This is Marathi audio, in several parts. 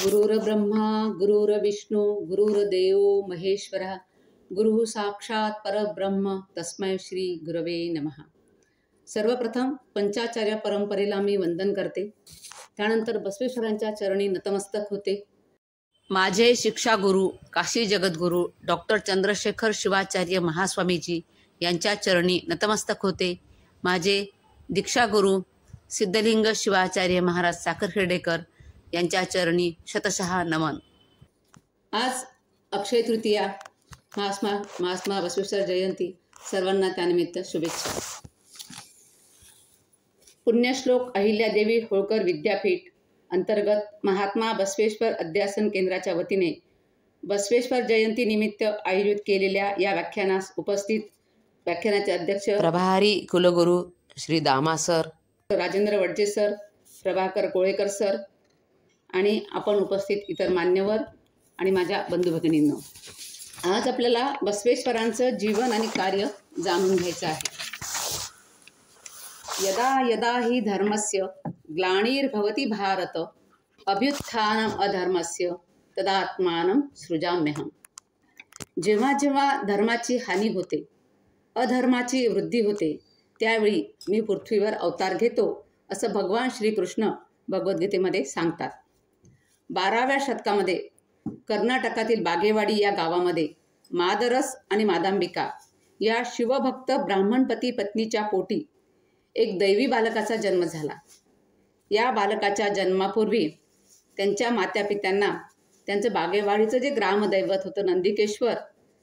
गुरुर्ब्रह्मा गुरुर्विष्णू गुरुर्देव महेश्वरः गुरु साक्षात परब्रह्म तस्मै श्री गुरवे नमः। सर्वप्रथम पंचाचार्य परंपरेला मी वंदन करते, त्यानंतर बसवेश्वरांच्या चरणी नतमस्तक होते। माझे शिक्षा गुरु काशी जगद्गुरु डॉक्टर चंद्रशेखर शिवाचार्य महास्वामीजी यांच्या चरणी नतमस्तक होते। माझे दीक्षा गुरु सिद्धलिंग शिवाचार्य महाराज साखरखेडेकर यांच्या चरणी शतशः नमन। आज अक्षय तृतीया, महात्मा बसवेश्वर जयंती, सर्वांना त्यानिमित्त शुभेच्छा। पुण्यश्लोक अहिल्यादेवी होळकर विद्यापीठ अंतर्गत महात्मा बसवेश्वर अध्यासन केंद्राच्या वतीने बसवेश्वर जयंती निमित्त आयोजित केलेल्या या व्याख्यानास उपस्थित व्याख्यानाचे अध्यक्ष प्रभारी कुलगुरू श्री दामा sir, Rajendra Wadje sir, Prabhakar Kolekar sir आणि आपण उपस्थित इतर मान्यवर आणि माझ्या बंधू भगिनींनो, आज आपल्याला बसवेश्वरांचं जीवन आणि कार्य जाणून घ्यायचं आहे। यदा यदा हि धर्मस्य ग्लानिर्भवति भारत अभ्युत्थानम् अधर्मस्य तदात्मानं सृजाम्यहम्। जेव्हा जेव्हा धर्माची हानी होते, अधर्माची वृद्धी होते, त्यावेळी मी पृथ्वीवर अवतार घेतो, असं भगवान श्रीकृष्ण भगवद्गीतेमध्ये सांगतात। 12व्या शतकामध्ये कर्नाटकातील बागेवाडी या गावामध्ये मादरस आणि मादांबिका या शिवभक्त ब्राह्मणपती पत्नीच्या पोटी एक दैवी बालकाचा जन्म झाला। या बालकाच्या जन्मापूर्वी त्यांच्या मातापित्यांना त्यांचं बागेवाडीचं जे ग्रामदैवत होतं नंदिकेश्वर,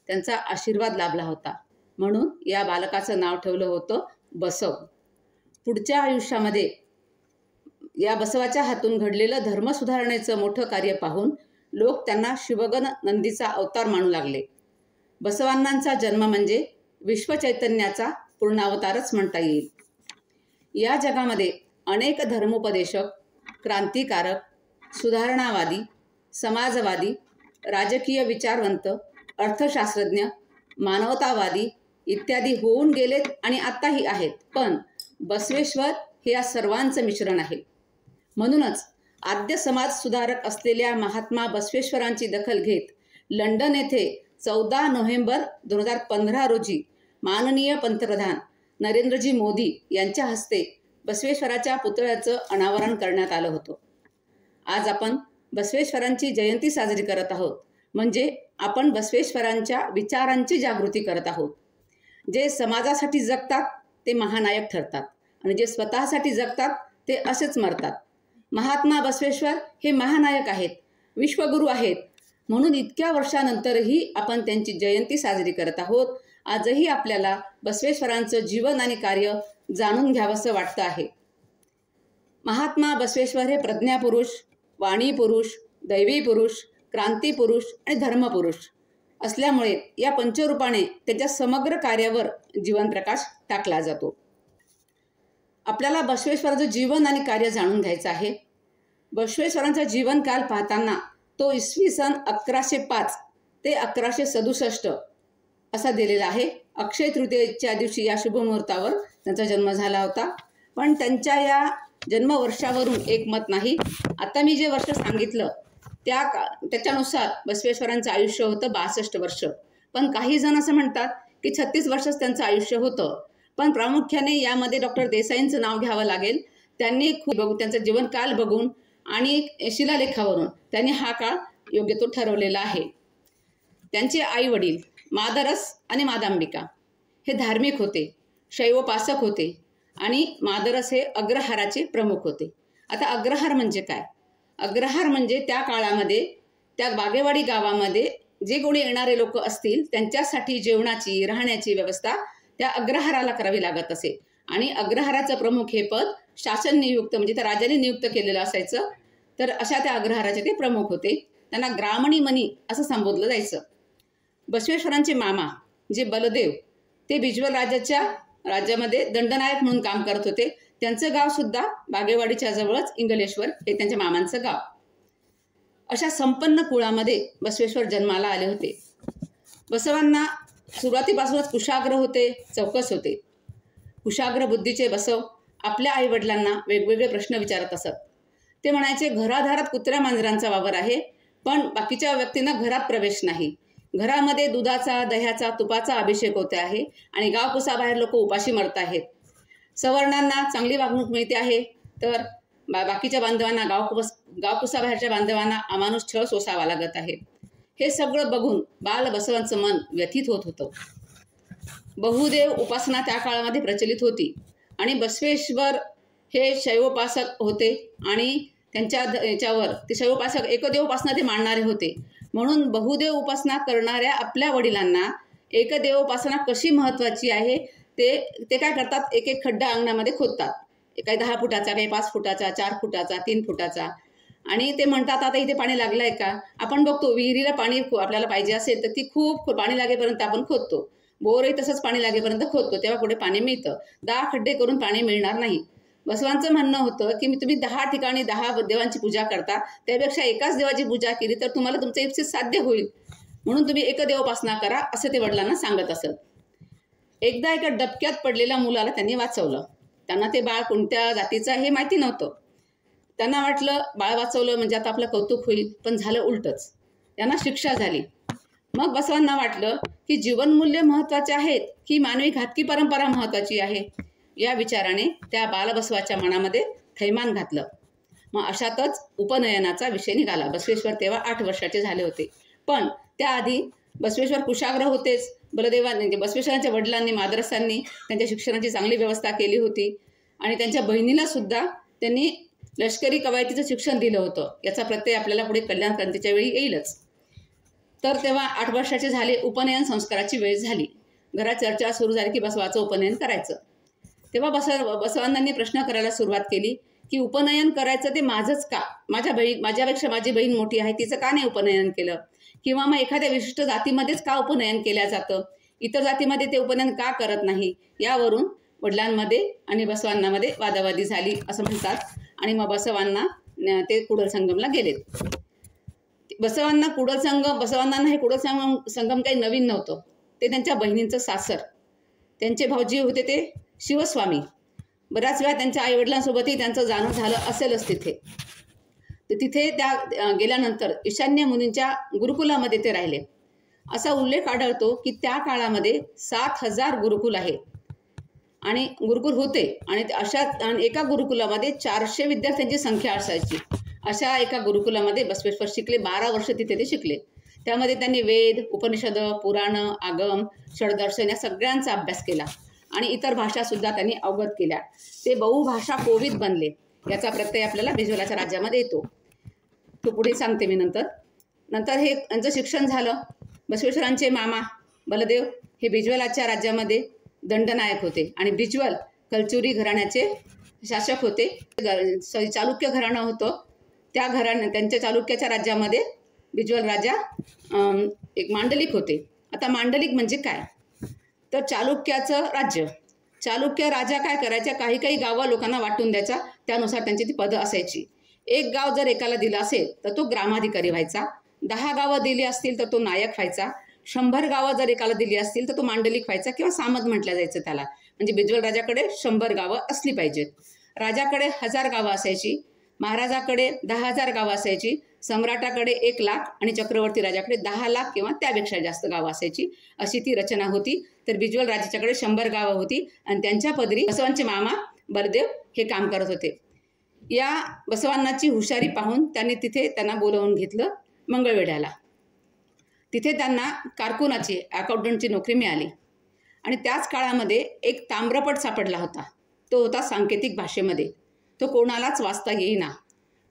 त्यांचा आशीर्वाद लाभला होता, म्हणून या बालकाचं नाव ठेवलं होतं बसव। पुढच्या आयुष्यामध्ये या बसवाच्या हातून घडलेलं धर्म सुधारणेचं मोठं कार्य पाहून लोक त्यांना शिवगण नंदीचा अवतार मानू लागले। बसवांनांचा जन्म म्हणजे विश्वचैतन्याचा पूर्णावतारच म्हणता येईल। या जगामध्ये अनेक धर्मोपदेशक, क्रांतिकारक, सुधारणावादी, समाजवादी, राजकीय विचारवंत, अर्थशास्त्रज्ञ, मानवतावादी इत्यादी होऊन गेलेत आणि आत्ताही आहेत, पण बसवेश्वर हे या सर्वांचं मिश्रण आहे। म्हणूनच आद्य समाज सुधारक असलेल्या महात्मा बसवेश्वरांची दखल घेत लंडन येथे 14 नोव्हेंबर 2015 रोजी माननीय पंतप्रधान नरेंद्रजी मोदी यांच्या हस्ते बसवेश्वराच्या पुतळ्याचं अनावरण करण्यात आलं होतं। आज आपण बसवेश्वरांची जयंती साजरी करत आहोत, म्हणजे आपण बसवेश्वरांच्या विचारांची जागृती करत आहोत। जे समाजासाठी जगतात ते महानायक ठरतात आणि जे स्वतःसाठी जगतात ते असेच मरतात। महात्मा बसवेश्वर हे महानायक आहेत, विश्वगुरू आहेत, म्हणून इतक्या वर्षानंतरही आपण त्यांची जयंती साजरी करत आहोत। आजही आपल्याला बसवेश्वरांचं जीवन आणि कार्य जाणून घ्यावंसं वाटतं आहे। महात्मा बसवेश्वर हे प्रज्ञापुरुष, वाणीपुरुष, दैवी पुरुष, क्रांतिपुरुष आणि धर्मपुरुष असल्यामुळे या पंचरूपाने त्यांच्या समग्र कार्यावर जीवनप्रकाश टाकला जातो। आपल्याला बसवेश्वराचं जीवन आणि कार्य जाणून घ्यायचं आहे। बसवेश्वरांचा जीवनकाल पाहताना तो इसवी सन 1105 ते 1167 असा दिलेला आहे। अक्षय तृतीयेच्या दिवशी या शुभमुहूर्तावर त्यांचा जन्म झाला होता, पण त्यांच्या या जन्मवर्षावरून एकमत नाही। आता मी जे वर्ष सांगितलं त्याच्यानुसार बसवेश्वरांचं आयुष्य होतं 62 वर्ष, पण काही जण असं म्हणतात की 36 वर्षच त्यांचं आयुष्य होतं। पण प्रामुख्याने यामध्ये डॉक्टर देसाईंचं नाव घ्यावं लागेल। त्यांनी त्यांचा जीवनकाल बघून आणि शिलालेखावरून त्यांनी हा काळ योग्य तो ठरवलेला आहे। त्यांचे आई वडील मादरस आणि मादांबिका हे धार्मिक होते, शैवोपासक होते आणि मादरस हे अग्रहाराचे प्रमुख होते। आता अग्रहार म्हणजे काय? अग्रहार म्हणजे त्या काळामध्ये त्या बागेवाडी गावामध्ये जे कोणी येणारे लोक असतील त्यांच्यासाठी जेवणाची, राहण्याची व्यवस्था त्या अग्रहाराला करावी लागत असे आणि अग्रहाराचं प्रमुख हे पद शासन नियुक्त म्हणजे त्या राजाने नियुक्त केलेलं असायचं। तर अशा त्या अग्रहाराचे ते प्रमुख होते, त्यांना ग्रामणी मनी असं संबोधलं जायचं। बसवेश्वरांचे मामा जे बलदेव ते बिजवल राज्यामध्ये दंडनायक म्हणून काम करत होते। त्यांचं गाव सुद्धा बागेवाडीच्या जवळच इंगलेश्वर हे त्यांच्या मामांचं गाव। अशा संपन्न कुळामध्ये बसवेश्वर जन्माला आले होते। बसवांना सुरुवातीपासूनच कुशाग्र होते, चौकस होते। कुशाग्र बुद्धीचे बसव आपल्या आईवडिलांना वेगवेगळे प्रश्न विचारत असत। ते म्हणायचे घरादारात कुत्र्या मांजरांचा वावर आहे, पण बाकीच्या व्यक्तींना घरात प्रवेश नाही. घरामध्ये दुधाचा, दह्याचा, तुपाचा अभिषेक होते आहे आणि गावकुसाबाहेर लोक उपाशी मरत आहेत. सवर्णांना चांगली वागणूक मिळते आहे, तर बाकीच्या बांधवांना गावकुसाबाहेरच्या बांधवांना अमानुष छळ सोसावा लागत आहे. हे सगळं बघून बालबसवांचं मन व्यथित होत होतं. बहुदेव उपासना त्या काळामध्ये प्रचलित होती आणि बसवेश्वर हे शैवोपासक होते आणि त्यांच्या याच्यावर ते शैवोपासक एकदेव उपासना ते मांडणारे होते. म्हणून बहुदेव उपासना करणाऱ्या आपल्या वडिलांना एकदेव उपासना कशी महत्त्वाची आहे ते काय करतात, एक एक खड्डा अंगणामध्ये खोदतात. काही 10 फुटाचा, काही 5 फुटाचा, 4 फुटाचा, 3 फुटाचा. आणि ते म्हणतात आता इथे पाणी लागलं आहे का. आपण बघतो विहिरीला पाणी आपल्याला पाहिजे असेल तर ती खूप पाणी लागेपर्यंत आपण खोदतो. बोरही तसंच पाणी लागेपर्यंत खोदतो, तेव्हा पुढे पाणी मिळतं. 10 खड्डे करून पाणी मिळणार नाही. बसवांचं म्हणणं होतं की तुम्ही 10 ठिकाणी 10 देवांची पूजा करता, त्यापेक्षा एकाच देवाची पूजा केली तर तुम्हाला तुमचं इप्सित साध्य होईल. म्हणून तुम्ही एकदेवोपासना करा, असं ते वडिलांना सांगत असत. एकदा एका डबक्यात पडलेल्या मुलाला त्यांनी वाचवलं. त्यांना ते बाळ कोणत्या जातीचं हे माहिती नव्हतं. त्यांना वाटलं बाळ वाचवलं म्हणजे आता आपलं कौतुक होईल, पण झालं उलटच. त्यांना शिक्षा झाली. मग बसवांना वाटलं की जीवनमूल्य महत्त्वाचे आहेत की मानवी घातकी परंपरा महत्त्वाची आहे. या विचाराने त्या बालबसवाच्या मनामध्ये थैमान घातलं. मग अशातच उपनयनाचा विषय निघाला. बसवेश्वर तेव्हा 8 वर्षाचे झाले होते. पण त्याआधी बसवेश्वर कुशाग्र होतेच. बलदेवांनी बसवेश्वरांच्या वडिलांनी माद्रसांनी त्यांच्या शिक्षणाची चांगली व्यवस्था केली होती आणि त्यांच्या बहिणीला सुद्धा त्यांनी लष्करी कवायतीचं शिक्षण दिलं होतं. याचा प्रत्यय आपल्याला पुढे कल्याण क्रांतीच्या वेळी येईलच. तर तेव्हा 8 वर्षाचे झाले. उपनयन संस्काराची वेळ झाली. घरात चर्चा सुरू झाली की बसवाचं उपनयन करायचं. तेव्हा बसवांनांनी प्रश्न करायला सुरुवात केली की उपनयन करायचं ते माझंच का, माझ्यापेक्षा माझी बहीण मोठी आहे, तिचं का नाही उपनयन केलं, किंवा मग एखाद्या विशिष्ट जातीमध्येच का उपनयन केलं जातं, इतर जातीमध्ये ते उपनयन का करत नाही. यावरून वडिलांमध्ये आणि बसवांनामध्ये वादावादी झाली असं म्हणतात. आणि मग बसवांना ते कुडल संगमला गेलेत. बसवांना हे कुडल संगम काही नवीन नव्हतं. ते त्यांच्या बहिणींचं सासर. त्यांचे भाऊजी होते ते शिवस्वामी. बऱ्याच वेळा त्यांच्या आईवडिलांसोबतही त्यांचं जाणं झालं असेलच तिथे. तर तिथे त्या गेल्यानंतर ईशान्य मुनींच्या गुरुकुलामध्ये ते राहिले. असा उल्लेख आढळतो की त्या काळामध्ये 7,000 गुरुकुल आहेत आणि गुरुकुल होते आणि एका गुरुकुलामध्ये 400 विद्यार्थ्यांची संख्या असायची. अशा एका गुरुकुलामध्ये बसवेश्वर शिकले. 12 वर्ष तिथे ते शिकले. त्यामध्ये त्यांनी वेद, उपनिषद, पुराणं, आगम, षडदर्शन या सगळ्यांचा अभ्यास केला आणि इतर भाषासुद्धा त्यांनी अवगत केल्या. ते बहुभाषा कोविद बनले. याचा प्रत्यय आपल्याला बिजवलाच्या राज्यामध्ये येतो. तो पुढे सांगते मी नंतर हे यांचं शिक्षण झालं. बसवेश्वरांचे मामा बलदेव हे बिजवलाच्या राज्यामध्ये दंडनायक होते आणि बिजवल कलचुरी घराण्याचे शासक होते. चालुक्य घराणं होतं. त्यांच्या चालुक्याच्या राज्यामध्ये बिजवल राजा एक मांडलिक होते. आता मांडलिक म्हणजे काय, तर चालुक्याचं राज्य. चालुक्य राजा काय करायचा, काही गावं लोकांना वाटून द्यायचा. त्यानुसार त्यांची ती पदं असायची. एक गाव जर एकाला दिलं असेल तर तो ग्रामाधिकारी व्हायचा. 10 गावं दिली असतील तर तो नायक व्हायचा. 100 गावं जर एकाला दिली असतील तर तो मांडलिक व्हायचा किंवा सामंत म्हटलं जायचं त्याला. म्हणजे बिजवल राजाकडे 100 गावं असली पाहिजेत. राजाकडे 1000 गावं असायची. महाराजाकडे 10,000 गावं असायची. सम्राटाकडे 1 लाख आणि चक्रवर्ती राजाकडे 10 लाख किंवा त्यापेक्षा जास्त गावं असायची. अशी ती रचना होती. तर बिजवल राजाच्याकडे 100 गावं होती आणि त्यांच्या पदरी बसवांचे मामा बलदेव हे काम करत होते. या बसवांनाची हुशारी पाहून त्यांना बोलावून घेतलं मंगळवेढ्याला. तिथे त्यांना कारकुनाची अकाउंटंटची नोकरी मिळाली आणि त्याच काळामध्ये एक ताम्रपट सापडला होता. तो होता सांकेतिक भाषेमध्ये. तो कोणालाच वाचता येईना.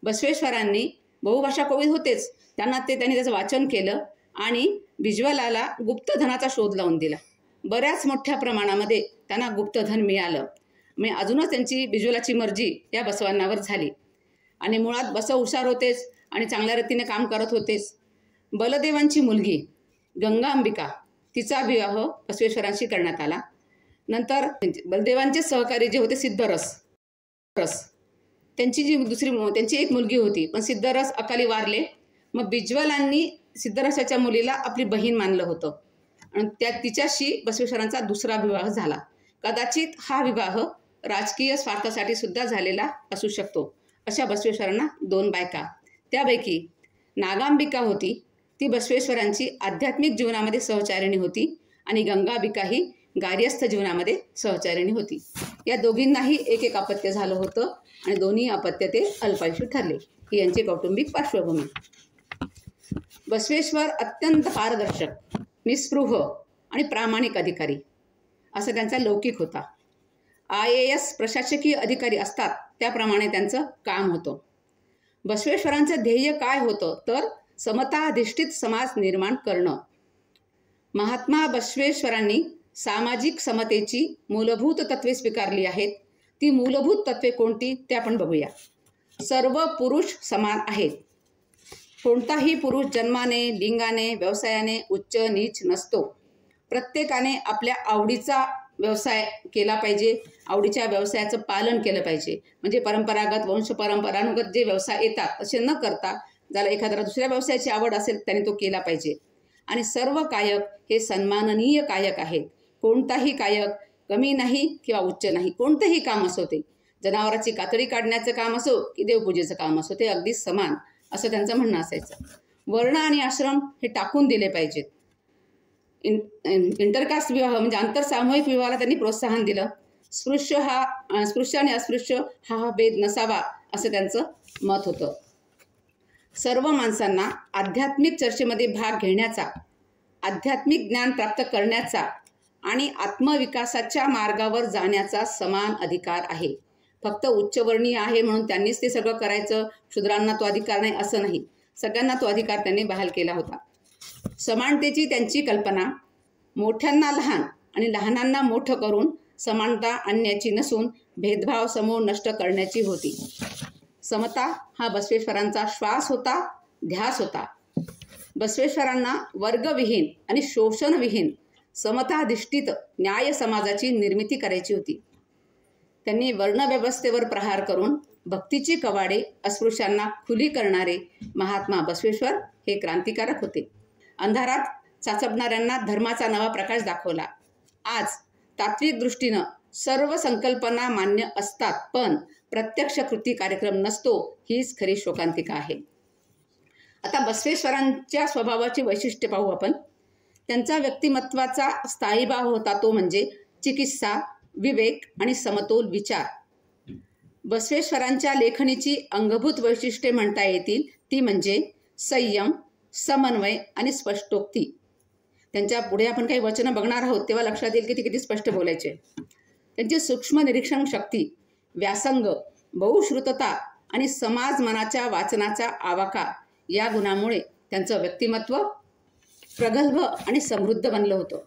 बसवेश्वरांनी बहुभाषा कोविद होतेच, त्यांनी त्याचं वाचन केलं आणि बिजवलाला गुप्तधनाचा शोध लावून दिला. बऱ्याच मोठ्या प्रमाणामध्ये त्यांना गुप्तधन मिळालं. म्हणजे अजूनच त्यांची बिजवलाची मर्जी या बसवांनावर झाली. आणि मुळात बसव हुशार होतेच आणि चांगल्या रीतीने काम करत होतेच. बलदेवांची मुलगी गंगांबिका, तिचा विवाह बसवेश्वरांशी करण्यात आला. नंतर बलदेवांचे सहकारी जे होते सिद्धरस, त्यांची एक मुलगी होती, पण सिद्धरस अकाली वारले. मग बिजवलांनी सिद्धरसाच्या मुलीला आपली बहीण मानलं होतं आणि तिच्याशी बसवेश्वरांचा दुसरा विवाह झाला. कदाचित हा विवाह राजकीय स्वार्थासाठी सुद्धा झालेला असू शकतो, अशा बसवेश्वरांना 2 बायका, त्यापैकी नागांबिका होती, ती बसवेश्वरांची आध्यात्मिक जीवनामध्ये सहचारिणी होती आणि गंगाबिका ही गार्हस्थ जीवनामध्ये सहचारिणी होती. या दोघींनाही एक एक अपत्य झालं होतं आणि दोन्ही अपत्य ते अल्पायुषी ठरले. ही यांची कौटुंबिक पार्श्वभूमी. बसवेश्वर अत्यंत पारदर्शक, निस्पृह आणि प्रामाणिक अधिकारी असा त्यांचा लौकिक होता. IAS प्रशासकीय अधिकारी असतात त्याप्रमाणे त्यांचं काम होतं. बसवेश्वरांचं ध्येय काय होतं तर समताधिष्ठित समाज निर्माण करणं. महात्मा बसवेश्वरांनी सामाजिक समतेची मूलभूत तत्त्वे स्वीकारली आहेत. ती मूलभूत तत्त्वे कोणती ते आपण बघूया. सर्व पुरुष समान आहेत. कोणताही पुरुष जन्माने, लिंगाने, व्यवसायाने उच्च नीच नसतो. प्रत्येकाने आपल्या आवडीचा व्यवसाय केला पाहिजे, आवडीच्या व्यवसायाचं पालन केलं पाहिजे. म्हणजे परंपरागत वंशपरंपरानुगत जे व्यवसाय येतात असे न करता ज्याला एखाद्याला दुसऱ्या व्यवसायाची आवड असेल त्याने तो केला पाहिजे. आणि सर्व कायक हे सन्माननीय कायक आहेत. कोणताही कायक कमी नाही किंवा उच्च नाही. कोणतंही काम असो, ते जनावराची कातडी काढण्याचं काम असो की देवपूजेचं काम असो, ते अगदी समान असं त्यांचं म्हणणं असायचं. वर्ण आणि आश्रम हे टाकून दिले पाहिजेत. इंटरकास्ट विवाह म्हणजे आंतरसामूहिक विवाहाला त्यांनी प्रोत्साहन दिलं. स्पृश्य आणि अस्पृश्य हा भेद नसावा असं त्यांचं मत होतं. सर्व माणसांना आध्यात्मिक चर्चेमध्ये भाग घेण्याचा, आध्यात्मिक ज्ञान प्राप्त करण्याचा आणि आत्मविकासाच्या मार्गावर जाण्याचा समान अधिकार आहे. फक्त उच्चवर्णीय आहे म्हणून त्यांनीच ते सगळं करायचं, शूद्रांना तो अधिकार नाही असं नाही. सगळ्यांना तो अधिकार त्यांनी बहाल केला होता. समानतेची त्यांची कल्पना मोठ्यांना लहान आणि लहानांना मोठं करून समानता आणण्याची नसून भेदभाव समूळ नष्ट करण्याची होती. समता हा बसवेश्वरांचा श्वास होता, ध्यास होता. बसवेश्वरांना वर्गविहीन आणि शोषणविहीन समताधिष्ठित न्याय समाजाची निर्मिती करायची होती. त्यांनी वर्णव्यवस्थेवर प्रहार करून भक्तीची कवाडे अस्पृश्यांना खुली करणारे महात्मा बसवेश्वर हे क्रांतिकारक होते. अंधारात चाचपणाऱ्यांना धर्माचा नवा प्रकाश दाखवला. आज तात्विक दृष्टीनं सर्व संकल्पना मान्य असतात, पण प्रत्यक्ष कृती कार्यक्रम नसतो, हीच खरी शोकांतिका आहे. आता बसवेश्वरांच्या स्वभावाची वैशिष्ट्य पाहू आपण. त्यांचा व्यक्तिमत्वाचा स्थायीभाव होता तो म्हणजे चिकित्सा, विवेक आणि समतोल विचार. बसवेश्वरांच्या लेखणीची अंगभूत वैशिष्ट्ये म्हणता येतील ती म्हणजे संयम, समन्वय आणि स्पष्टोक्ती. त्यांच्या पुढे आपण काही वचनं बघणार आहोत तेव्हा लक्षात येईल की ते किती स्पष्ट बोलायचे. त्यांची सूक्ष्म निरीक्षण शक्ती, व्यासंग, बहुश्रुतता आणि समाज मनाच्या वाचनाचा आवाका या गुणामुळे त्यांचं व्यक्तिमत्व प्रगल्भ आणि समृद्ध बनलं होतं.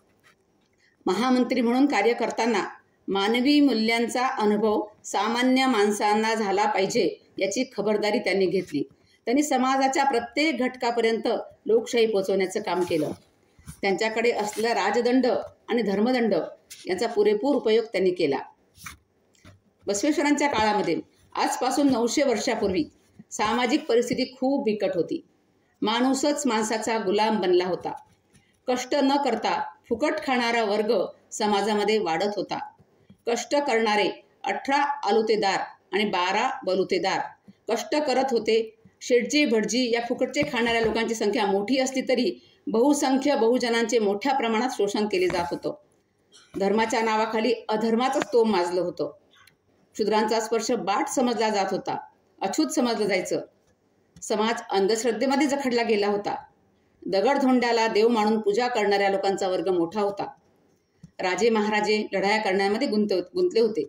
महामंत्री म्हणून कार्य करताना मानवी मूल्यांचा अनुभव सामान्य माणसांना झाला पाहिजे याची खबरदारी त्यांनी घेतली. त्यांनी समाजाच्या प्रत्येक घटकापर्यंत लोकशाही पोचवण्याचं काम केलं. त्यांच्याकडे असलेला राजदंड आणि धर्मदंड यांचा पुरेपूर उपयोग त्यांनी केला. बसवेश्वरांच्या काळामध्ये आजपासून 900 वर्षापूर्वी सामाजिक परिस्थिती खूप बिकट होती. माणूसच माणसाचा गुलाम बनला होता. कष्ट न करता फुकट खाणारा वर्ग समाजामध्ये वाढत होता. कष्ट करणारे 18 आलुतेदार आणि 12 बलुतेदार कष्ट करत होते. शेटजी भटजी या फुकटचे खाणाऱ्या लोकांची संख्या मोठी असली तरी बहुसंख्य बहुजनांचे मोठ्या प्रमाणात शोषण केले जात होतं. धर्माच्या नावाखाली अधर्माचंच तोम माजलं होतं. शूद्रांचा स्पर्श बाट समजला जात होता, अछूत समजलं जायचं. समाज अंधश्रद्धेमध्ये जखडला गेला होता. दगडधोंड्याला देव मानून पूजा करणाऱ्या लोकांचा वर्ग मोठा होता. राजे महाराजे लढाया करण्यामध्ये गुंतले होते.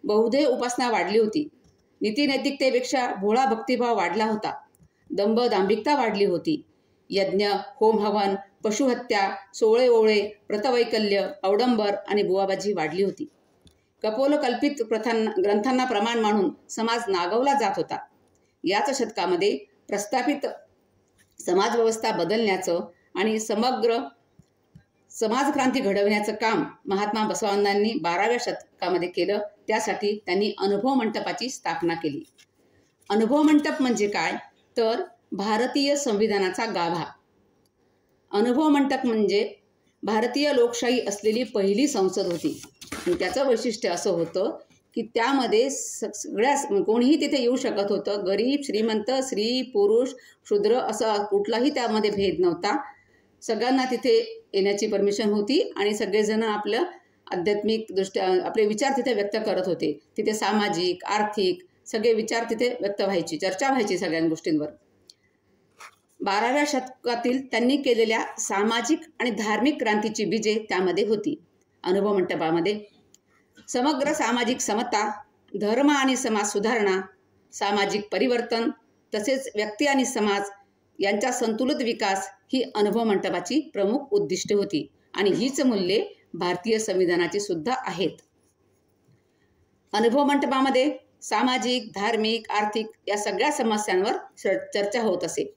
बहुदेव उपासना वाढली होती. नीतिनैतिकतेपेक्षा भोळा भक्तिभाव वाढला होता. दंभ दांभिकता वाढली होती. यज्ञ, होम हवन, पशुहत्या, सोवळे ओवळे, व्रतवैकल्य, अवडंबर आणि बुवाबाजी वाढली होती. कपोलकल्पित ग्रंथांना प्रमाण मानून समाज नागवला जात होता. याच शतकामध्ये प्रस्थापित समाजव्यवस्था बदलण्याचं आणि समग्र समाजक्रांती घडवण्याचं काम महात्मा बसवानंदांनी 12व्या शतकामध्ये केलं. त्यासाठी त्यांनी अनुभव मंडपाची स्थापना केली. अनुभव मंडप म्हणजे काय तर भारतीय संविधानाचा गाभा. अनुभव मंडप म्हणजे भारतीय लोकशाही असलेली पहिली संसद होती. आणि त्याचं वैशिष्ट्य असं होतं की त्यामध्ये सगळ्या कोणीही तिथे येऊ शकत होतं. गरीब, श्रीमंत, स्त्री, पुरुष, शूद्र असं कुठलाही त्यामध्ये भेद नव्हता. सगळ्यांना तिथे येण्याची परमिशन होती आणि सगळेजण आपलं आध्यात्मिक दृष्ट्या आपले विचार तिथे व्यक्त करत होते. तिथे सामाजिक, आर्थिक सगळे विचार तिथे व्यक्त व्हायची, चर्चा व्हायची सगळ्या गोष्टींवर. 12व्या शतकातील त्यांनी केलेल्या सामाजिक आणि धार्मिक क्रांतीची बीजे त्यामध्ये होती. अनुभव मंटपामध्ये समग्र सामाजिक समता, धर्म आणि समाज सुधारणा, सामाजिक परिवर्तन तसेच व्यक्ती आणि समाज यांचा संतुलित विकास ही अनुभव मंटपाची प्रमुख उद्दिष्टे होती आणि हीच मूल्ये भारतीय संविधानाची सुद्धा आहेत. अनुभव मंटपामध्ये सामाजिक, धार्मिक, आर्थिक या सगळ्या समस्यांवर चर्चा होत असे.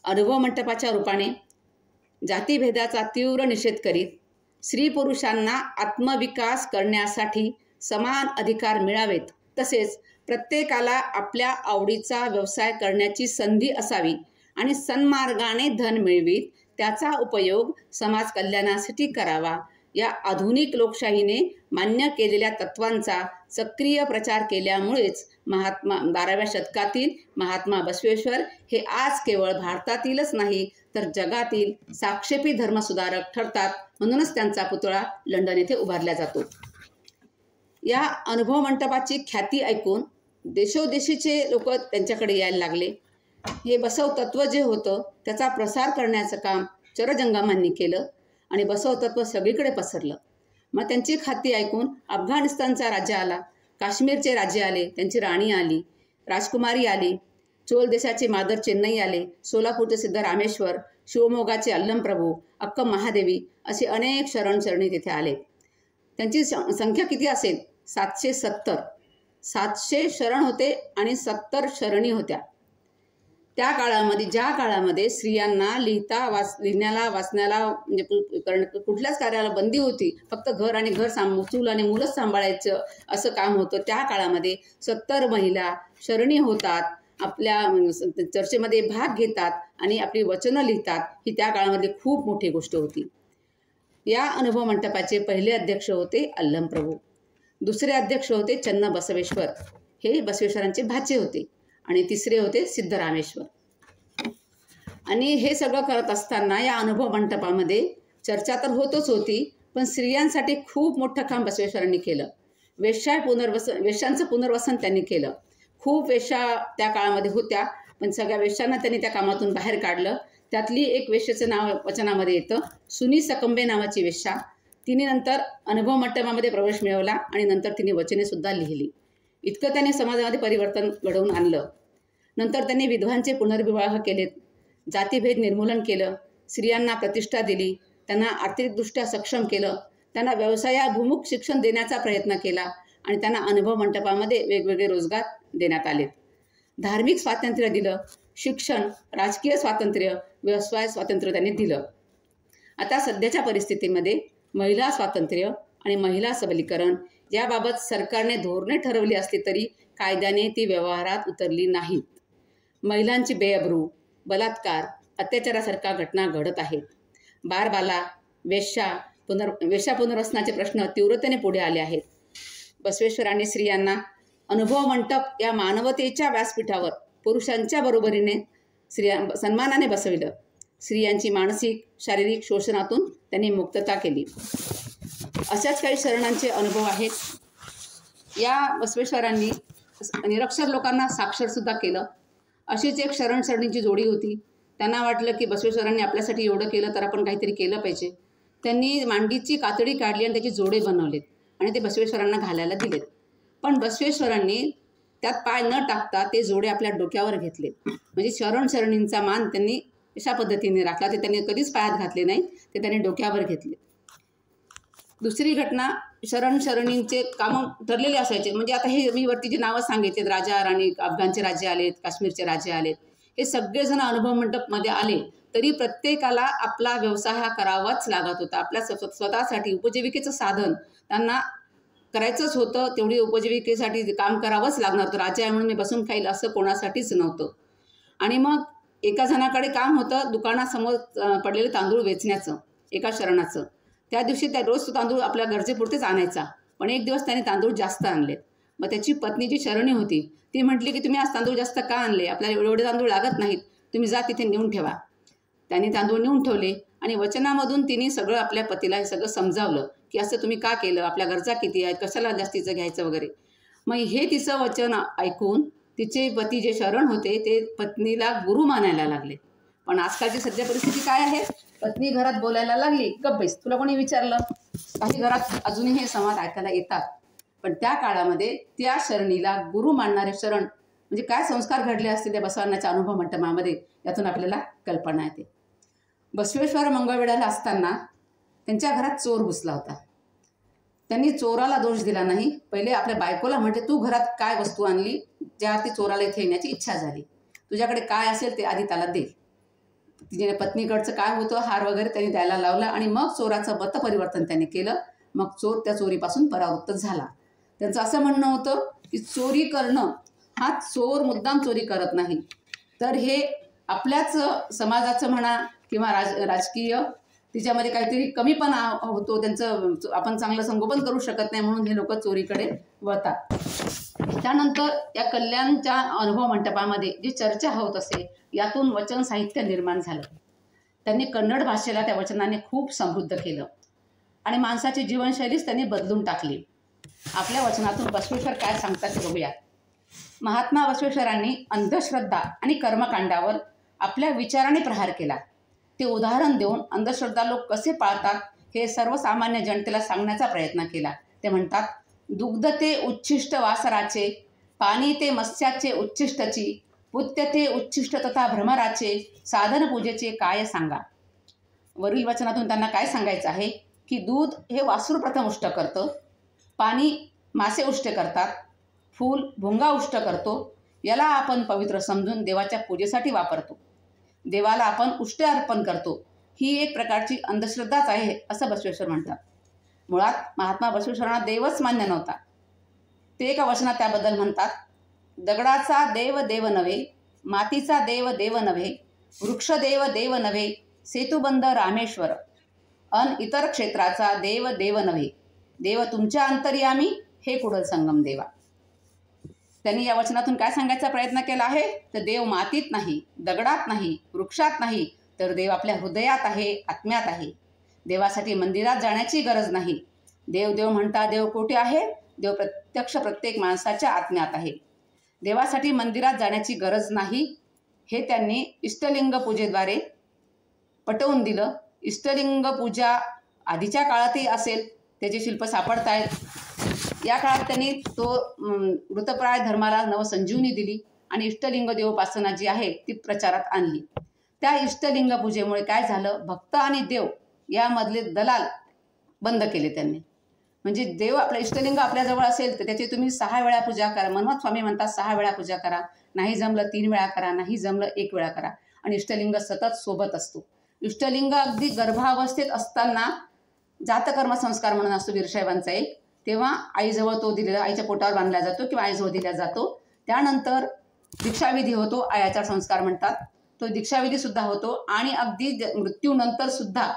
अनुभव मंटपाच्या रूपाने जातीभेदाचा तीव्र निषेध करीत स्त्री पुरुषांना आत्मविकास करण्यासाठी समान अधिकार मिळावेत, तसेच प्रत्येकाला आपल्या आवडीचा व्यवसाय करण्याची संधी असावी आणि सन्मार्गाने धन मिळवीत त्याचा उपयोग समाज कल्याणासाठी करावा, या आधुनिक लोकशाहीने मान्य केलेल्या तत्वांचा सक्रिय प्रचार केल्यामुळेच 12व्या शतकातील महात्मा बसवेश्वर हे आज केवळ भारतातीलच नाही तर जगातील साक्षेपी धर्मसुधारक ठरतात. म्हणूनच त्यांचा पुतळा लंडन येथे उभारला जातो. या अनुभव मंटपाची ख्याती ऐकून देशोदेशीचे लोक त्यांच्याकडे यायला लागले. हे बसव तत्व जे होतं त्याचा प्रसार करण्याचं काम चरजंगमांनी केलं आणि बसव तत्व सगळीकडे पसरलं. मग त्यांची ख्याती ऐकून अफगाणिस्तानचा राजा आला, काश्मीरचे राजे आले, त्यांची राणी आली, राजकुमारी आली, चोल देशाचे मादर चेन्नई आले, सोलापूरचे सिद्ध रामेश्वर, शिवमोगाचे अल्लमप्रभू, अक्कम महादेवी असे अनेक शरणशरणी तिथे आले. त्यांची संख्या किती असेल? 770. 700 शरण होते आणि 70 शरणी होत्या. त्या काळामध्ये, ज्या काळामध्ये स्त्रियांना लिहिण्याला वाचण्याला म्हणजे कुठल्याच कार्याला बंदी होती, फक्त घर आणि घर चूल आणि मुलंच सांभाळायचं असं काम होतं, त्या काळामध्ये 70 महिला शरणी होतात, आपल्या चर्चेमध्ये भाग घेतात आणि आपली वचनं लिहितात. ही त्या काळामध्ये खूप मोठी गोष्ट होती. या अनुभव मंटपाचे पहिले अध्यक्ष होते अल्लमप्रभू, दुसरे अध्यक्ष होते चन्न बसवेश्वर, हे बसवेश्वरांचे भाचे होते, आणि तिसरे होते सिद्धरामेश्वर. आणि हे सगळं करत असताना या अनुभव मंटपामध्ये चर्चा तर होतच होती, पण स्त्रियांसाठी खूप मोठं काम बसवेश्वरांनी केलं. वेश्यांचं पुनर्वसन त्यांनी केलं. खूप वेश्या त्या काळामध्ये होत्या, पण सगळ्या वेश्यांना त्यांनी त्या कामातून बाहेर काढलं. त्यातली एक वेश्येचं नाव वचनामध्ये येतं, सुनी सकंबे नावाची वेश्या. तिने नंतर अनुभव मंटपामध्ये प्रवेश मिळवला आणि नंतर तिने वचने सुद्धा लिहिली. इतकं त्याने समाजामध्ये परिवर्तन घडवून आणलं. नंतर त्यांनी विधवांचे पुनर्विवाह केलेत, जातीभेद निर्मूलन केलं, स्त्रियांना प्रतिष्ठा दिली, त्यांना आर्थिकदृष्ट्या सक्षम केलं, त्यांना व्यवसायाभिमुख शिक्षण देण्याचा प्रयत्न केला आणि त्यांना अनुभव मंटपामध्ये वेगवेगळे रोजगार देण्यात आलेत. धार्मिक स्वातंत्र्य दिलं, शिक्षण, राजकीय स्वातंत्र्य, व्यवसाय स्वातंत्र्य त्यांनी दिलं. आता सध्याच्या परिस्थितीमध्ये महिला स्वातंत्र्य आणि महिला सबलीकरण याबाबत सरकारने धोरणे ठरवली असली तरी कायद्याने ती व्यवहारात उतरली नाहीत. महिलांची बेअब्रू, बलात्कार, अत्याचारासारख्या घटना घडत आहेत. बारबाला, वेश्या पुनर्वसनाचे प्रश्न तीव्रतेने पुढे आले आहेत. बसवेश्वरांनी स्त्रियांना अनुभव मंटप या मानवतेच्या व्यासपीठावर पुरुषांच्या बरोबरीने सन्मानाने बसविलं. स्त्रियांची मानसिक, शारीरिक शोषणातून त्यांनी मुक्तता केली. अशाच काही शरणांचे अनुभव आहेत. या बसवेश्वरांनी निरक्षर लोकांना साक्षरसुद्धा केलं. अशीच एक शरणशरणीची जोडी होती. त्यांना वाटलं की बसवेश्वरांनी आपल्यासाठी एवढं केलं तर आपण काहीतरी केलं पाहिजे. त्यांनी मांडीची कातडी काढली आणि त्याची जोडे बनवलेत आणि ते बसवेश्वरांना घालायला दिलेत. पण बसवेश्वरांनी त्यात पाय न टाकता ते जोडे आपल्या डोक्यावर घेतले. म्हणजे शरणशरणींचा मान त्यांनी अशा पद्धतीने राखला. ते त्यांनी कधीच पायात घातले नाही, ते त्यांनी डोक्यावर घेतले. दुसरी घटना, शरणशरणींचे कामं ठरलेले असायचे. म्हणजे आता हे मी वरती जी नावं सांगितलेत, राजा राणी, अफगाणचे राजे आलेत, काश्मीरचे राजे आलेत, हे सगळेजण अनुभव मंडपमध्ये आले तरी प्रत्येकाला आपला व्यवसाय हा करावाच लागत होता. आपल्या स्वतःसाठी उपजीविकेचं साधन त्यांना करायचंच होतं. तेवढी उपजीविकेसाठी काम करावंच लागणार होतं. राजा आहे म्हणून मी बसून खाईल असं कोणासाठीच नव्हतं. आणि मग एका जणाकडे काम होतं दुकानासमोर पडलेले तांदूळ वेचण्याचं, एका शरणाचं. त्या दिवशी त्या रोज तो तांदूळ आपल्या गरजेपुरतेच आणायचा, पण एक दिवस त्याने तांदूळ जास्त आणले. मग त्याची पत्नी जी शरणी होती ती म्हटली की तुम्ही आज तांदूळ जास्त का आणले, आपल्याला एवढे तांदूळ लागत नाहीत, तुम्ही जा तिथे नेऊन ठेवा. त्याने तांदूळ नेऊन ठेवले आणि वचनामधून तिने सगळं आपल्या पतीला हे सगळं समजावलं की असं तुम्ही का केलं, आपल्या गरजा किती आहेत, कशाला जास्तीचं घ्यायचं वगैरे. मग हे तिचं वचन ऐकून तिचे पती जे शरण होते ते पत्नीला गुरु मानायला लागले. पण आजकालची सध्या परिस्थिती काय आहे, पत्नी घरात बोलायला लागली गप्प बैस, तुला कोणी विचारलं. काही घरात अजूनही हे संवाद ऐकायला येतात. पण त्या काळामध्ये त्या शरणीला गुरु मानणारे शरण म्हणजे काय संस्कार घडले असतील त्या बसवांनाच्या अनुभव मंडपामध्ये, यातून आपल्याला कल्पना येते. बसवेश्वर मंगळवेढ्याला असताना त्यांच्या घरात चोर घुसला होता. त्यांनी चोराला दोष दिला नाही, पहिले आपल्या बायकोला म्हटले तू घरात काय वस्तू आणली ज्या ती चोराला इथे येण्याची इच्छा झाली, तुझ्याकडे काय असेल ते आधी त्याला दे. तिने पत्नीकडचं काय होतं हार वगैरे त्यांनी द्यायला लावला आणि मग चोराचं मत परिवर्तन त्याने केलं. मग चोर त्या चोरीपासून परावृत्त झाला. त्यांचं असं म्हणणं होतं की चोरी करणं हा चोर मुद्दाम चोरी करत नाही, तर हे आपल्याच समाजाचं म्हणा किंवा राजकीय तिच्यामध्ये काहीतरी कमीपणा होतो, त्यांचं आपण चांगलं संगोपन करू शकत नाही म्हणून हे लोक चोरीकडे वळतात. त्यानंतर या कल्याणच्या अनुभव मंडपामध्ये जी चर्चा होत असे यातून वचन साहित्य निर्माण झालं. त्यांनी कन्नड भाषेला त्या वचनाने खूप समृद्ध केलं आणि माणसाची जीवनशैलीच त्यांनी बदलून टाकली. आपल्या वचनातून बसवेश्वर काय सांगतात ते बघूया. महात्मा बसवेश्वरांनी अंधश्रद्धा आणि कर्मकांडावर आपल्या विचाराने प्रहार केला. ते उदाहरण देऊन अंधश्रद्धा लोक कसे पाळतात हे सर्वसामान्य जनतेला सांगण्याचा प्रयत्न केला. ते म्हणतात, दुग्ध ते उच्छिष्ट वासराचे, पाणी ते मत्स्याचे उच्छिष्टची, पुत्य ते उच्छिष्ट तथा भ्रमराचे, साधन पूजेचे काय सांगा. वरील वचनातून त्यांना काय सांगायचं आहे की दूध हे वासरू प्रथम उष्ट करतं, पाणी मासे उष्ट करतात, फूल भुंगा उष्ट करतो, याला आपण पवित्र समजून देवाच्या पूजेसाठी वापरतो, देवाला आपण उष्टे अर्पण करतो, ही एक प्रकारची अंधश्रद्धाच आहे असं बसवेश्वर म्हणतात. मुळात महात्मा बसवेश्वरांना देवच मान्य नव्हता. ते एका वचनात त्याबद्दल म्हणतात, दगडाचा देव देव नव्हे, मातीचा देव देव नव्हे, वृक्षदेव देव नव्हे, सेतुबंध रामेश्वर, अन इतर क्षेत्राचा देव देव नव्हे, देव तुमच्या अंतर्यामी हे कुडल संगम देवा. त्यांनी या वचनातून काय सांगायचा प्रयत्न केला आहे तर देव मातीत नाही, दगडात नाही, वृक्षात नाही, तर देव आपल्या हृदयात आहे, आत्म्यात आहे. देवासाठी मंदिरात जाण्याची गरज नाही. देव देव म्हणता देव कोठे आहे, देव प्रत्यक्ष प्रत्येक माणसाच्या आत्म्यात आहे. देवासाठी मंदिरात जाण्याची गरज नाही हे त्यांनी इष्टलिंग पूजेद्वारे पटवून दिलं. इष्टलिंग पूजा आधीच्या काळातही असेल, त्याचे शिल्प सापडत आहेत. या काळात त्यांनी तो मृतप्राय धर्माला नवसंजीवनी दिली आणि इष्टलिंग देवोपासना जी आहे ती प्रचारात आणली. त्या इष्टलिंग पूजेमुळे काय झालं, भक्त आणि देव यामधले दलाल बंद केले त्यांनी. म्हणजे देव आपल्या इष्टलिंग आपल्याजवळ असेल तर त्याची तुम्ही 6 वेळा पूजा करा. मनमथ स्वामी म्हणतात 6 वेळा पूजा करा, नाही जमलं 3 वेळा करा, नाही जमलं 1 वेळा करा. आणि इष्टलिंग सतत सोबत असतो. इष्टलिंग अगदी गर्भावस्थेत असताना जातकर्म संस्कार म्हणून असतो वीरसाहेबांचा एक, तेव्हा आईजवळ तो दिलेला, आईच्या पोटावर बांधला जातो किंवा आईजवळ दिला जातो. त्यानंतर दीक्षाविधी होतो, आयाचा संस्कार म्हणतात, तो दीक्षाविधीसुद्धा होतो. आणि अगदी मृत्यूनंतर सुद्धा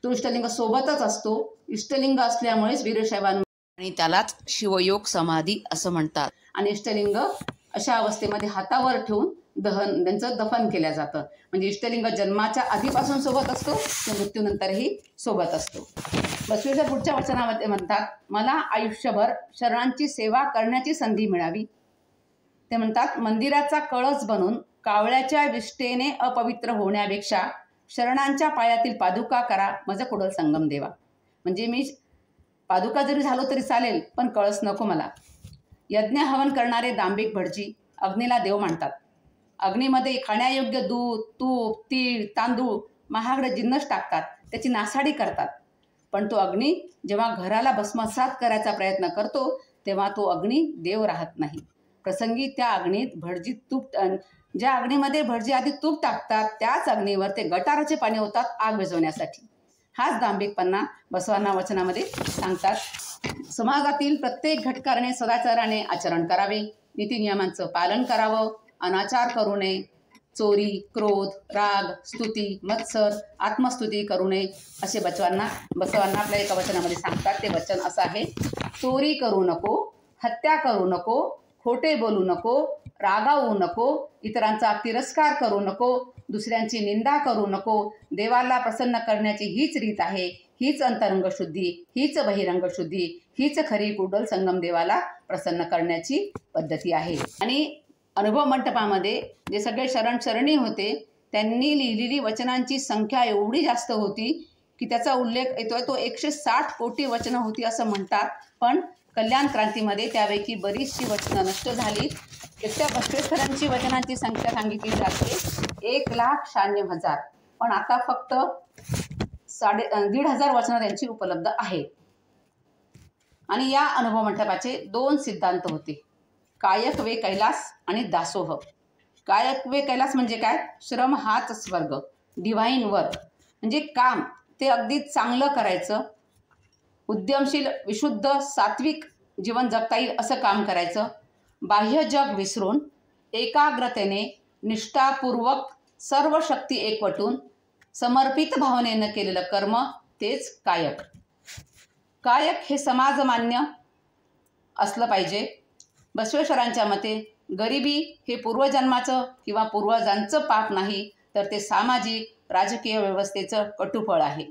तो इष्टलिंग सोबतच असतो. इष्टलिंग असल्यामुळेच वीरसाहेबांना आणि त्यालाच शिवयोग समाधी असं म्हणतात. आणि इष्टलिंग अशा अवस्थेमध्ये हातावर ठेवून त्यांचं दफन केलं जातं. म्हणजे इष्टलिंग जन्माच्या आधीपासून सोबत असतो, तो मृत्यूनंतरही सोबत असतो. बसवेश्वर पुढच्या वचनामध्ये म्हणतात, मला आयुष्यभर शरणांची सेवा करण्याची संधी मिळावी. ते म्हणतात, मंदिराचा कळस बनून कावळ्याच्या विष्ठेने अपवित्र होण्यापेक्षा शरणांच्या पायातील पादुका करा मज कुडल संगम देवा. म्हणजे मी पादुका जरी झालो तरी चालेल, पण कळस नको मला. यज्ञ हवन करणारे दांभिक भटजी अग्नीला देव मानतात. अग्नीमध्ये खाण्यायोग्य दूध, तूप, तीळ, तांदूळ, महागडे जिन्नस टाकतात, त्याची नासाडी करतात. पण तो अग्नी जेव्हा घराला भस्मसात करायचा प्रयत्न करतो तेव्हा तो अग्नी देव राहत नाही. प्रसंगी त्या अग्नीत भटजी तूप, ज्या अग्नीमध्ये भटजी आधी तूप टाकतात त्याच अग्नीवर ते गटाराचे पाणी होतात आग विझवण्यासाठी. हाच दांभिकपणा बसवांना वचनामध्ये सांगतात. समाजातील प्रत्येक घटकाने सदाचाराने आचरण करावे, नीतिनियमांचं पालन करावं, अनाचार करू नये, चोरी, क्रोध, राग, स्तुती, मत्सर, आत्मस्तुती करू नये असे बसवांना आपल्या एका वचनामध्ये सांगतात. ते वचन असं आहे: चोरी करू नको, हत्या करू नको, खोटे बोलू नको, रागावू नको, इतरांचा तिरस्कार करू नको, दुसऱ्यांची निंदा करू नको. देवाला प्रसन्न करण्याची हीच रीत आहे, हीच अंतरंग शुद्धी, हीच बहिरंग शुद्धी, हीच खरी कुडल संगम देवाला प्रसन्न करण्याची पद्धती आहे. आणि अनुभव मंटपामध्ये जे सगळे शरणी होते त्यांनी लिहिलेली वचनांची संख्या एवढी जास्त होती की त्याचा उल्लेख येतोय तो 160 कोटी वचनं होती असं म्हणतात. पण कल्याण क्रांतीमध्ये त्यापैकी बरीचशी वचनं नष्ट झाली. एकट्या बसवेश्वरांची वचनांची संख्या सांगितली जाते 1,96,000, पण आता फक्त 1,500 वचनं त्यांची उपलब्ध आहेत. आणि या अनुभव मंडपाचे 2 सिद्धांत होते: कायक वे कैलास आणि दासोह. कायक वे कैलास म्हणजे काय? श्रम हाच स्वर्ग, डिव्हाइन वर्क म्हणजे काम ते अगदी चांगलं करायचं, उद्यमशील, विशुद्ध, सात्विक जीवन जगता येईल असं काम करायचं. बाह्य जग विसरून एकाग्रतेने निष्ठापूर्वक सर्व शक्ती एकवटून समर्पित भावनेनं केलेलं कर्म तेच कायक. कायक हे समाजमान्य असलं पाहिजे. बसवेश्वरांच्या मते गरिबी हे पूर्वजन्माचं किंवा पूर्वजांचं पाप नाही, तर ते सामाजिक राजकीय व्यवस्थेचं कटुफळ आहे.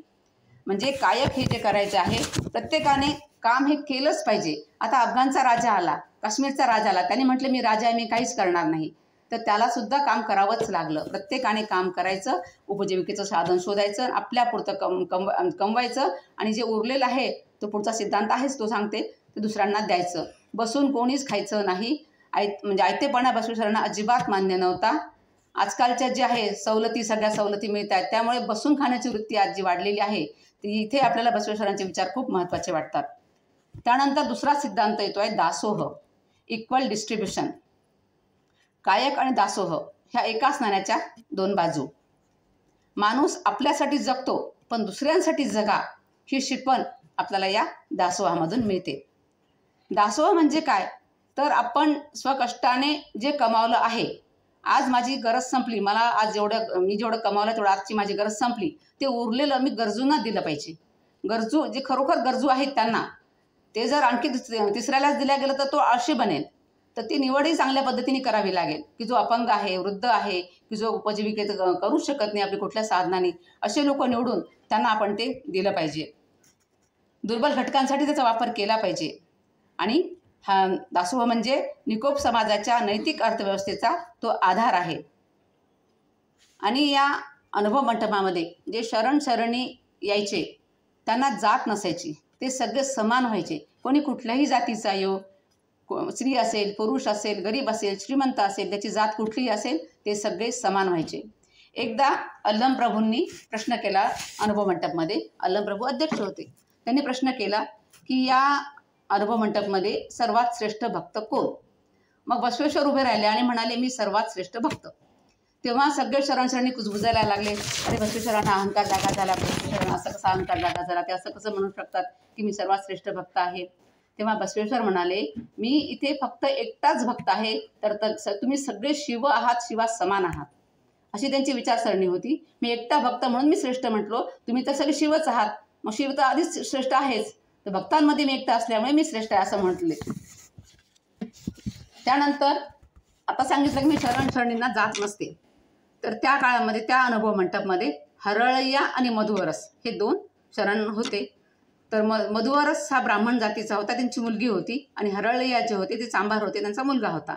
म्हणजे कायक हे जे करायचे आहे, प्रत्येकाने काम हे केलंच पाहिजे. आता अफगाणचा राजा आला, काश्मीरचा राजा आला, त्याने म्हटलं मी राजा आहे, मी काहीच करणार नाही, तर त्यालासुद्धा काम करावंच लागलं. प्रत्येकाने काम करायचं, उपजीविकेचं साधन शोधायचं, आपल्यापुरतं कमवायचं, आणि जे उरलेलं आहे तो पुढचा सिद्धांत आहेच, तो सांगते ते दुसऱ्यांना द्यायचं. बसून कोणीच खायचं नाही. म्हणजे आयतेपणा बसवेश्वरांना अजिबात मान्य नव्हता. आजकालच्या जे आहे सवलती, सगळ्या सवलती मिळत आहेत, त्यामुळे बसून खाण्याची वृत्ती आज जी वाढलेली आहे ती इथे आपल्याला बसवेश्वरांचे विचार खूप महत्त्वाचे वाटतात. त्यानंतर दुसरा सिद्धांत येतो आहे दासोह, इक्वल डिस्ट्रीब्युशन. कायक आणि दासोह ह्या एकाच नाण्याच्या 2 बाजू. माणूस आपल्यासाठी जगतो, पण दुसऱ्यांसाठी जगा ही शिकवण आपल्याला या दासोहामधून मिळते. दासोह म्हणजे काय? तर आपण स्वकष्टाने जे कमावलं आहे, आज माझी गरज संपली, मला आज मी जेवढं कमावलं तेवढं आजची माझी गरज संपली, ते उरलेलं मी गरजूंना दिलं पाहिजे. गरजू जे खरोखर गरजू आहेत त्यांना, ते जर आणखी तिसऱ्यालाच दिल्या गेलं तर तो आळशी बनेल. तर ती निवडही चांगल्या पद्धतीने करावी लागेल, की जो अपंग आहे, वृद्ध आहे, की जो उपजीविकेत करू शकत नाही आपली कुठल्या साधनाने, असे लोक निवडून त्यांना आपण ते दिलं पाहिजे. दुर्बल घटकांसाठी त्याचा वापर केला पाहिजे. आणि हा दासोह म्हणजे निकोप समाजाच्या नैतिक अर्थव्यवस्थेचा तो आधार आहे. आणि या अनुभव मंडपामध्ये जे शरणी यायचे त्यांना जात नसायची, ते सगळे समान व्हायचे. कोणी कुठल्याही जातीचा येऊ, स्त्री असेल, पुरुष असेल, गरीब असेल, श्रीमंत असेल, त्याची जात कुठलीही असेल, ते सगळे समान व्हायचे. एकदा अल्लम प्रभूंनी प्रश्न केला अनुभव मंडपमध्ये. अल्लम प्रभू अध्यक्ष होते. त्यांनी प्रश्न केला की या अनुभव मंडपमध्ये सर्वात श्रेष्ठ भक्त कोण? मग बसवेश्वर उभे राहिले आणि म्हणाले मी सर्वात श्रेष्ठ भक्त. तेव्हा सगळे शरणी कुजबुजायला लागले. अरे बसवेश्वरांना अहंकार जागा झाला, बसवेश्वरांना असं कसा अहंकार जागा झाला, ते असं कसं म्हणू शकतात की मी सर्वात श्रेष्ठ भक्त आहे? तेव्हा बसवेश्वर म्हणाले मी इथे फक्त एकटाच भक्त आहे, तर तुम्ही सगळे शिव आहात, शिवास समान आहात, अशी त्यांची विचारसरणी होती. मी एकटा भक्त म्हणून मी श्रेष्ठ म्हटलो, तुम्ही तर सगळे शिवच आहात, मग शिव तर आधीच श्रेष्ठ आहेच, तर भक्तांमध्ये मी एकटा असल्यामुळे मी श्रेष्ठ आहे असं म्हटले. त्यानंतर आता सांगितलं की मी शरणींना जात नसते, तर त्या काळामध्ये त्या अनुभव मंडपमध्ये हरळय्या आणि मधुवरस हे 2 शरण होते. तर मधुवरस हा ब्राह्मण जातीचा होता, त्यांची मुलगी होती, आणि हरळय्या जे होते ते चांभार होते, त्यांचा मुलगा होता.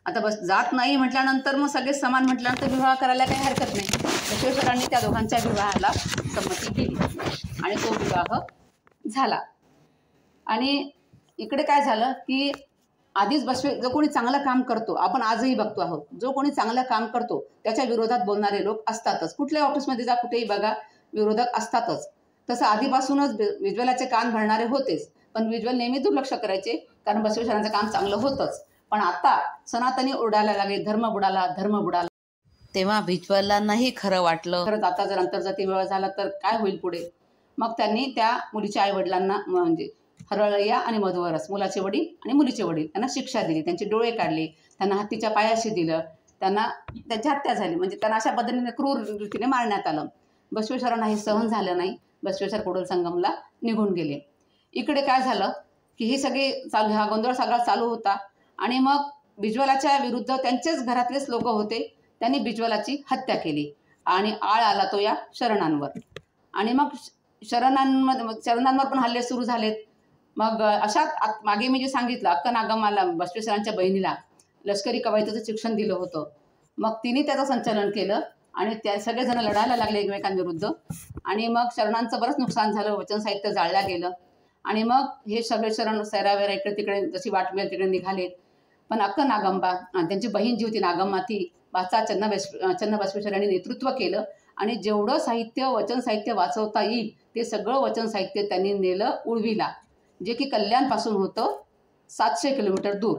आता बस जात नाही म्हटल्यानंतर मग सगळे समान म्हटल्यानंतर विवाह करायला काही हरकत नाही. बसवेश्वरांनी त्या दोघांच्या विवाहाला संमती दिली आणि तो विवाह झाला. आणि इकडे काय झालं की आधीच जो कोणी चांगलं काम करतो, आपण आजही बघतो आहोत, जो कोणी चांगलं काम करतो त्याच्या विरोधात बोलणारे लोक असतातच. कुठल्याही ऑफिसमध्ये जा, कुठेही बघा, विरोधक असतातच. तसं आधीपासूनच विज्वलाचे कान भरणारे होतेच, पण विज्वल नेहमी दुर्लक्ष करायचे, कारण बसवेश्वरांचं काम चांगलं होतंच. पण आता सनातनी ओरडायला लागले, धर्म बुडाला, धर्म बुडाला. तेव्हा विज्वलांनाही खरं वाटलं, खरंच आता जर आंतरजातीय विवाह झाला तर काय होईल पुढे. मग त्यांनी त्या मुलीच्या आईवडिलांना, म्हणजे हरळय्या आणि मधुवरस, मुलाचे वडील आणि मुलीचे वडील, त्यांना शिक्षा दिली, त्यांचे डोळे काढले, त्यांना हत्तीच्या पायाशी दिलं, त्यांना त्यांची हत्या झाली, म्हणजे त्यांना अशा पद्धतीने क्रूर रीतीने मारण्यात आलं. बसवेश्वरांना हे सहन झालं नाही. बसवेश्वर कुडल संगमला निघून गेले. इकडे काय झालं की ही सगळी हा गोंधळ सगळा चालू होता आणि मग बिज्वलाच्या विरुद्ध त्यांचेच घरातलेच लोक होते, त्यांनी बिज्वलाची हत्या केली आणि आळ आला तो या शरणांवर. आणि मग शरणांवर पण हल्ले सुरू झालेत. मग अशात मागे मी जे सांगितलं अक्कनागमाला बसवेश्वरांच्या बहिणीला लष्करी कवायतीचं शिक्षण दिलं होतं. मग तिने त्याचं संचालन केलं आणि त्या सगळेजण लढायला लागले एकमेकांविरुद्ध. आणि मग शरणांचं बरंच नुकसान झालं, वचन साहित्य जाळलं गेलं. आणि मग हे सगळे शरण सैरावैरा इकडे तिकडे जशी वाट मिळेल तिकडे निघाले. पण नागंबा त्यांची बहीण जी होती नागम्मा ती वाचा चन्न बसवेश्वर यांनी नेतृत्व केलं आणि जेवढं साहित्य वचन साहित्य वाचवता येईल ते सगळं वचन साहित्य त्यांनी नेलं उळवीला, जे की कल्याणपासून होतं 700 किलोमीटर दूर.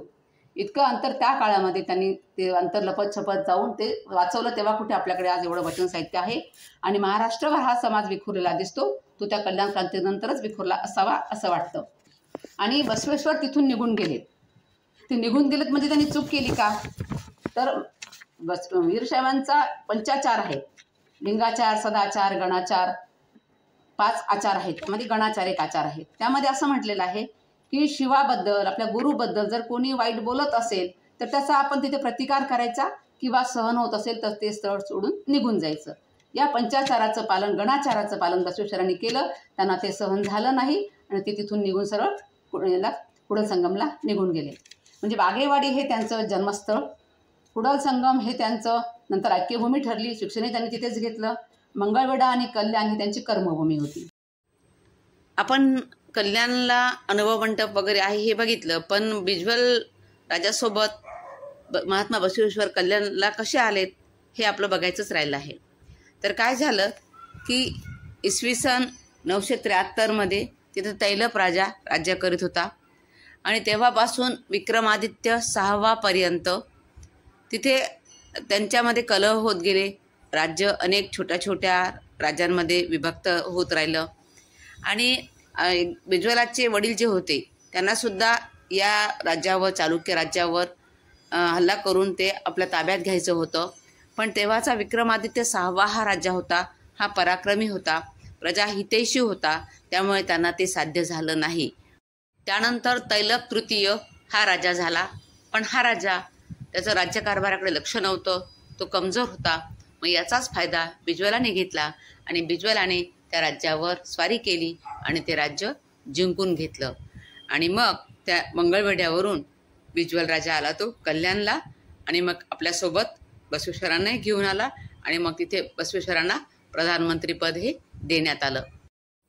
इतकं अंतर त्या काळामध्ये त्यांनी ते अंतर लपत छपत जाऊन ते वाचवलं. तेव्हा कुठे आपल्याकडे आज एवढं वचन साहित्य आहे. आणि महाराष्ट्रभर हा समाज विखुरलेला दिसतो, तो त्या कल्याण क्रांतीनंतरच विखुरला असावा असं वाटतं. आणि बसवेश्वर तिथून निघून गेले. ते निघून गेलेत म्हणजे त्यांनी चूक केली का, तर वीरशैवांचा पंचाचार आहे. लिंगाचार, सदाचार, गणाचार 5 आचार आहेत. त्यामध्ये गणाचार एक आचार आहे. त्यामध्ये असं म्हटलेलं आहे की शिवाबद्दल आपल्या गुरुबद्दल जर कोणी वाईट बोलत असेल तर त्याचा आपण तिथे प्रतिकार करायचा किंवा सहन होत असेल तर ते स्थळ सोडून निघून जायचं. या पंचाचाराचं पालन, गणाचाराचं पालन बसवेश्वरांनी केलं. त्यांना ते सहन झालं नाही आणि ते तिथून निघून सरळ कुडल संगमला निघून गेले. म्हणजे बागेवाडी हे त्यांचं जन्मस्थळ, कुडल संगम हे त्यांचं नंतर ऐक्यभूमी ठरली. शिक्षणही त्यांनी तिथेच घेतलं. मंगळवेढा आणि कल्याण ही त्यांची कर्मभूमी होती. आपण कल्याणला अनुभव मंडप वगैरे आहे हे बघितलं, पण बिज्वल राजासोबत महात्मा बसवेश्वर कल्याणला कसे आलेत हे आपलं बघायचंच राहिलं आहे. तर काय झालं की इसवी सन 973 तिथं तैलप राजा राज्य करीत होता आणि तेव्हापासून विक्रमादित्य 6वापर्यंत तिथे त्यांच्यामध्ये कलह होत गेले. राज्य अनेक छोट्या छोट्या राज्यांमध्ये विभक्त होत राहिलं आणि बिज्वलाचे वडील जे होते त्यांनासुद्धा या राज्यावर, चालुक्य राज्यावर हल्ला करून ते आपल्या ताब्यात घ्यायचं होतं. पण तेव्हाचा विक्रमादित्य 6वा हा राजा होता, हा पराक्रमी होता, प्रजाहितैषी होता, त्यामुळे त्यांना ते साध्य झालं नाही. त्यानंतर तैलप तृतीय हा राजा झाला, पण हा राजा त्याचं राज्यकारभाराकडे लक्ष नव्हतं, तो कमजोर होता. मग याचाच फायदा बिज्वलाने घेतला आणि बिज्वलाने त्या राज्यावर स्वारी केली आणि ते राज्य जिंकून घेतलं. आणि मग त्या मंगळवेढ्यावरून बिज्वल राजा आला तो कल्याणला आणि मग आपल्यासोबत बसवेश्वरांनाही घेऊन आला आणि मग तिथे बसवेश्वरांना प्रधानमंत्रीपद हे देण्यात आलं.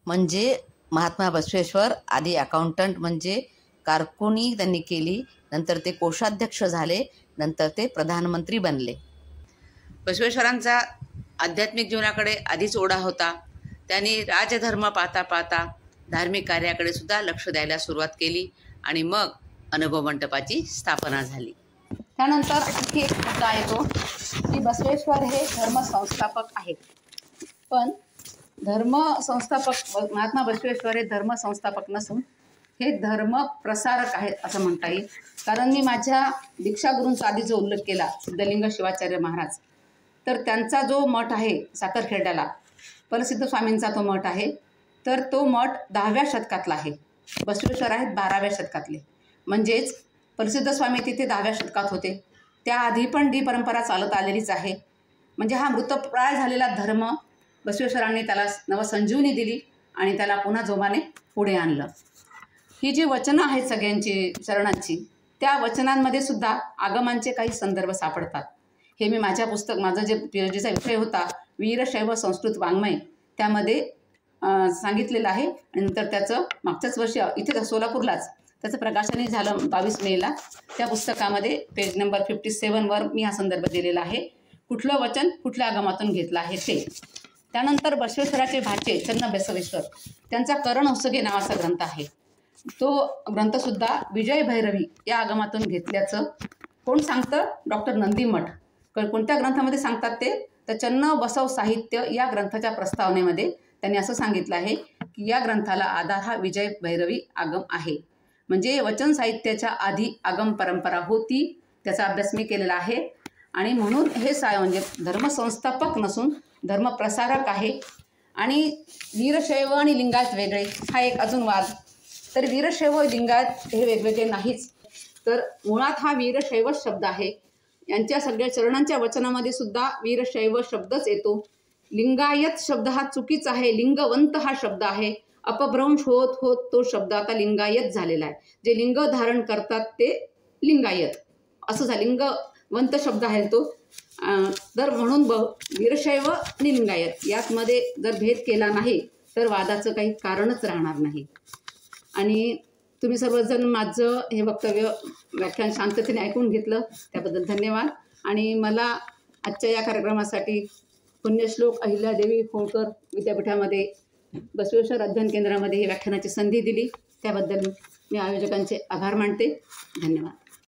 म्हणजे महात्मा बसवेश्वर आधी अकाउंटंट म्हणजे कारकुनी त्यांनी केली, नंतर ते कोषाध्यक्ष झाले, नंतर ते प्रधानमंत्री बनले. बसवेश्वरांचा आध्यात्मिक जीवनाकडे आधीच ओढा होता. त्यांनी राजधर्म पाहता पाहता धार्मिक कार्याकडे सुद्धा लक्ष द्यायला सुरुवात केली आणि मग अनुभव मंडपाची स्थापना झाली. त्यानंतर आणखी एक मुद्दा येतो की बसवेश्वर हे धर्मसंस्थापक आहेत. पण धर्मसंस्थापक महात्मा बसवेश्वर हे धर्मसंस्थापक नसून हे धर्म प्रसारक आहेत असं म्हणता येईल. कारण मी माझ्या दीक्षागुरूंचा आधी जो उल्लेख केला सिद्धलिंग शिवाचार्य महाराज, तर त्यांचा जो मठ आहे साखरखेड्याला परसिद्ध स्वामींचा तो मठ आहे, तर तो मठ 10व्या शतकातला आहे. बसवेश्वर आहेत 12व्या शतकातले. म्हणजेच प्रसिद्ध स्वामी तिथे 10व्या शतकात होते. त्याआधी पण ही परंपरा चालत आलेलीच आहे. म्हणजे हा मृतप्राय झालेला धर्म बसवेश्वरांनी त्याला नवसंजीवनी दिली आणि त्याला पुन्हा जोमाने पुढे आणलं. ही जी वचनं आहेत सगळ्यांची शरणांची, त्या वचनांमध्ये सुद्धा आगमांचे काही संदर्भ सापडतात. हे मी माझं जे पीएचडीचा विषय होता वीरशैव संस्कृत वाङ्मय त्यामध्ये सांगितलेलं आहे. आणि नंतर त्याचं मागच्याच वर्षी इथे सोलापूरलाच त्याचं प्रकाशनही झालं 22 मेला. त्या पुस्तकामध्ये पेज नंबर 57वर मी हा संदर्भ दिलेला आहे. कुठलं वचन कुठल्या आगमातून घेतलं आहे ते. त्यानंतर बसवेश्वराचे भाचे चन्न बसवेश्वर त्यांचा करण होसगे नावाचा ग्रंथ आहे. तो ग्रंथसुद्धा विजय भैरवी या आगमातून घेतल्याचं कोण सांगतं? डॉक्टर नंदीमठ. कोणत्या ग्रंथामध्ये सांगतात ते? तर चन्न बसव साहित्य या ग्रंथाच्या प्रस्तावनेमध्ये त्यांनी असं सांगितलं आहे की या ग्रंथाला आधार हा विजय भैरवी आगम आहे. म्हणजे वचन साहित्याच्या आधी आगम परंपरा होती, त्याचा अभ्यास मी केलेला आहे. आणि म्हणून हे म्हणजे धर्मसंस्थापक नसून धर्मप्रसारक आहे. आणि वीरशैव आणि लिंगायत वेगळे हा एक अजून वाद. तर वीरशैव लिंगायत हे वेगवेगळे नाहीच. तर मुळात हा वीरशैव शब्द आहे. यांच्या सगळ्या चरणांच्या वचनामध्ये सुद्धा वीरशैव शब्दच येतो. लिंगायत शब्द हा चुकीचा आहे. लिंगवंत हा शब्द आहे. अपभ्रंश होत होत तो शब्द आता लिंगायत झालेला आहे. जे लिंग धारण करतात ते लिंगायत असं झालं. लिंगवंत शब्द आहे तो. तर म्हणून वीरशैव आणि लिंगायत यातमध्ये जर भेद केला नाही तर वादाचं काही कारणच राहणार नाही. आणि तुम्ही सर्वजण माझं हे वक्तव्य व्याख्यान शांततेने ऐकून घेतलं त्याबद्दल धन्यवाद. आणि मला आजच्या या कार्यक्रमासाठी पुण्यश्लोक अहिल्यादेवी होळकर विद्यापीठामध्ये बसवेश्वर अध्ययन केंद्रामध्ये ही व्याख्यानाची संधी दिली त्याबद्दल मी आयोजकांचे आभार मानते. धन्यवाद.